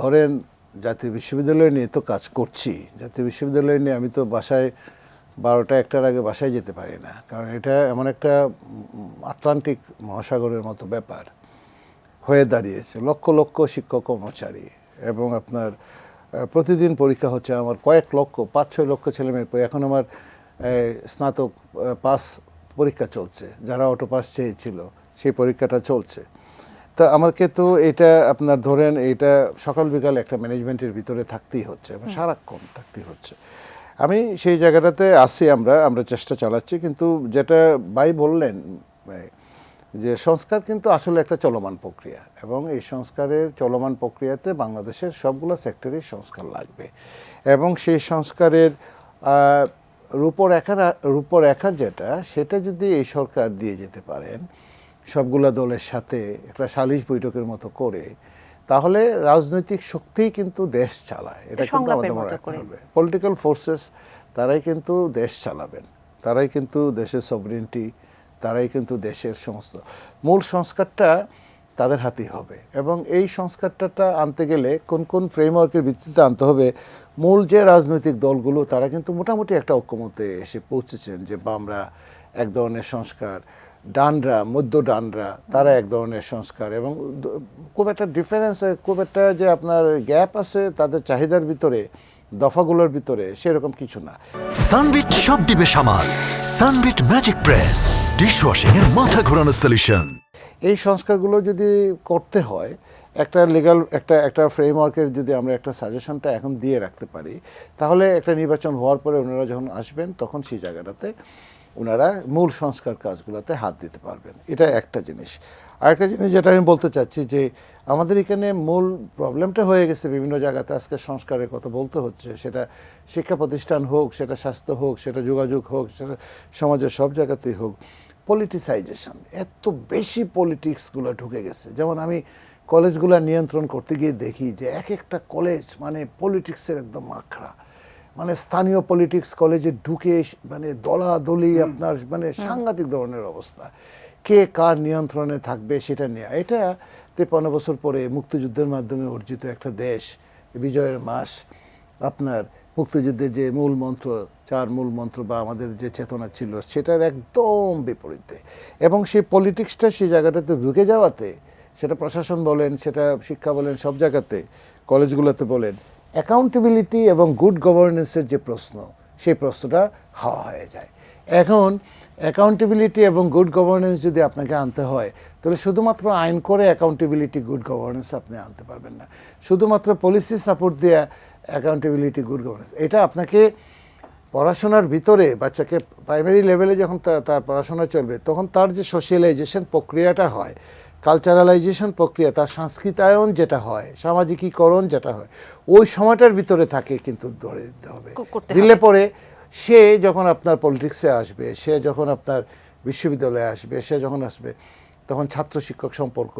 ধরেন জাতীয় বিশ্ববিদ্যালয় নিয়ে তো কাজ করছি, জাতীয় বিশ্ববিদ্যালয় নিয়ে আমি তো বাসায় 12টা 1টার আগে বাসায় যেতে পারি না, কারণ এটা এমন একটা আটলান্টিক মহাসাগরের মতো ব্যাপার হয়ে দাঁড়িয়েছে। লক্ষ লক্ষ শিক্ষক কর্মচারী এবং আপনার প্রতিদিন পরীক্ষা হচ্ছে। আমার কয়েক লক্ষ 5-6 লক্ষ ছেলেমেয়ের এখন আমার স্নাতক পাস পরীক্ষা চলছে, যারা অটো পাস চেয়েছিল সেই পরীক্ষাটা চলছে। তা আমাকে তো এটা আপনার ধরেন এটা সকাল বিকাল একটা ম্যানেজমেন্টের ভিতরে থাকতেই হচ্ছে এবং সারাক্ষণ থাকতেই হচ্ছে। আমি সেই জায়গাটাতে আসি, আমরা চেষ্টা চালাচ্ছি, কিন্তু যেটা ভাই বললেন যে সংস্কার কিন্তু আসলে একটা চলমান প্রক্রিয়া এবং এই সংস্কারের চলমান প্রক্রিয়াতে বাংলাদেশের সবগুলো সেক্টরেই সংস্কার লাগবে এবং সেই সংস্কারের রূপরেখা যেটা সেটা যদি এই সরকার দিয়ে যেতে পারেন সবগুলা দলের সাথে একটা সালিশ বৈঠকের মতো করে, তাহলে রাজনৈতিক শক্তিই কিন্তু দেশ চালায়। এটা কিন্তু আমাদের মনে রাখতে হবে। পলিটিক্যাল ফোর্সেস তারাই কিন্তু দেশ চালাবেন, তারাই কিন্তু দেশের সভরেনিটি, তারাই কিন্তু দেশের সমস্ত মূল সংস্কারটা তাদের হাতেই হবে। এবং এই সংস্কারটা আনতে গেলে কোন কোন ফ্রেমওয়ার্কের ভিত্তিতে আনতে হবে, মূল যে রাজনৈতিক দলগুলো তারা কিন্তু মোটামুটি একটা ঐক্যমতে এসে পৌঁছেছেন যে বামরা এক ধরনের সংস্কার, ডানরা মধ্য ডানরা তারা এক ধরনের সংস্কার, এবং খুব একটা ডিফারেন্স, খুব একটা যে আপনার গ্যাপ আছে তাদের চাহিদার ভিতরে, দফাগুলোর ভিতরে, সেরকম কিছু না। সানবিট সব দিবে সামাল। সানবিট ম্যাজিক প্রেস ডিশওয়াশিং এর মাথা ঘোরানো সলিউশন। এই সংস্কারগুলো যদি করতে হয় একটা লিগ্যাল একটা ফ্রেমওয়ার্কের যদি আমরা একটা সাজেশনটা এখন দিয়ে রাখতে পারি, তাহলে একটা নির্বাচন হওয়ার পরে ওনারা যখন আসবেন তখন সেই জায়গাটাতে ওনারা মূল সংস্কার কাজগুলোতে হাত দিতে পারবেন। এটা একটা জিনিস। আরেকটা জিনিস যেটা আমি বলতে চাচ্ছি যে আমাদের এখানে মূল প্রবলেমটা হয়ে গেছে, বিভিন্ন জায়গাতে আজকে সংস্কারের কথা বলতে হচ্ছে, সেটা শিক্ষা প্রতিষ্ঠান হোক, সেটা স্বাস্থ্য হোক, সেটা যোগাযোগ হোক, সেটা সমাজের সব জায়গাতেই হোক, পলিটিসাইজেশন, এত বেশি পলিটিক্সগুলো ঢুকে গেছে। যেমন আমি কলেজগুলো নিয়ন্ত্রণ করতে গিয়ে দেখি যে এক একটা কলেজ মানে পলিটিক্সের একদম আখড়া, মানে স্থানীয় পলিটিক্স কলেজে ঢুকে মানে দলাদলি আপনার মানে সাংঘাতিক ধরনের অবস্থা। কে কার নিয়ন্ত্রণে থাকবে সেটা নিয়ে, এটা 53 বছর পরে মুক্তিযুদ্ধের মাধ্যমে অর্জিত একটা দেশ, বিজয়ের মাস, আপনার মুক্তিযুদ্ধের যে মূল মন্ত্র, 4 মূল মন্ত্র বা আমাদের যে চেতনা ছিল সেটার একদম বিপরীতে। এবং সেই পলিটিক্সটা সেই জায়গাটাতে ঢুকে যাওয়াতে, সেটা প্রশাসন বলেন, সেটা শিক্ষা বলেন, সব জায়গাতে কলেজগুলোতে বলেন, অ্যাকাউন্টেবিলিটি এবং গুড গভর্নেন্সের যে প্রশ্ন, সেই প্রশ্নটা হাওয়া হয়ে যায়। এখন অ্যাকাউন্টেবিলিটি এবং গুড গভর্নেন্স যদি আপনাকে আনতে হয়, তাহলে শুধুমাত্র আইন করে অ্যাকাউন্টেবিলিটি গুড গভর্নেন্স আপনি আনতে পারবেন না। শুধুমাত্র পলিসি সাপোর্ট দিয়ে অ্যাকাউন্টেবিলিটি গুড গভর্নেন্স, এটা আপনাকে পড়াশোনার ভিতরে বাচ্চাকে প্রাইমারি লেভেলে যখন তার পড়াশোনা চলবে তখন তার যে সোশ্যালাইজেশন প্রক্রিয়াটা হয়, কালচারালাইজেশন প্রক্রিয়া, তার সংস্কৃতায়ন যেটা হয়, সামাজিকীকরণ যেটা হয়, ওই সময়টার ভিতরে তাকে কিন্তু ধরে দিতে হবে। দিলে পরে সে যখন আপনার পলিটিক্সে আসবে, সে যখন আপনার বিশ্ববিদ্যালয়ে আসবে, সে যখন আসবে তখন ছাত্র শিক্ষক সম্পর্ক,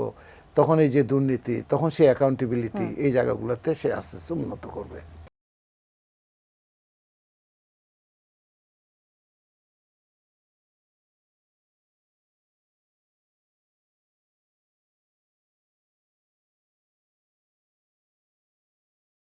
তখন এই যে দুর্নীতি, তখন সে অ্যাকাউন্টেবিলিটি, এই জায়গাগুলোতে সে আস্তে আস্তে উন্নত করবে।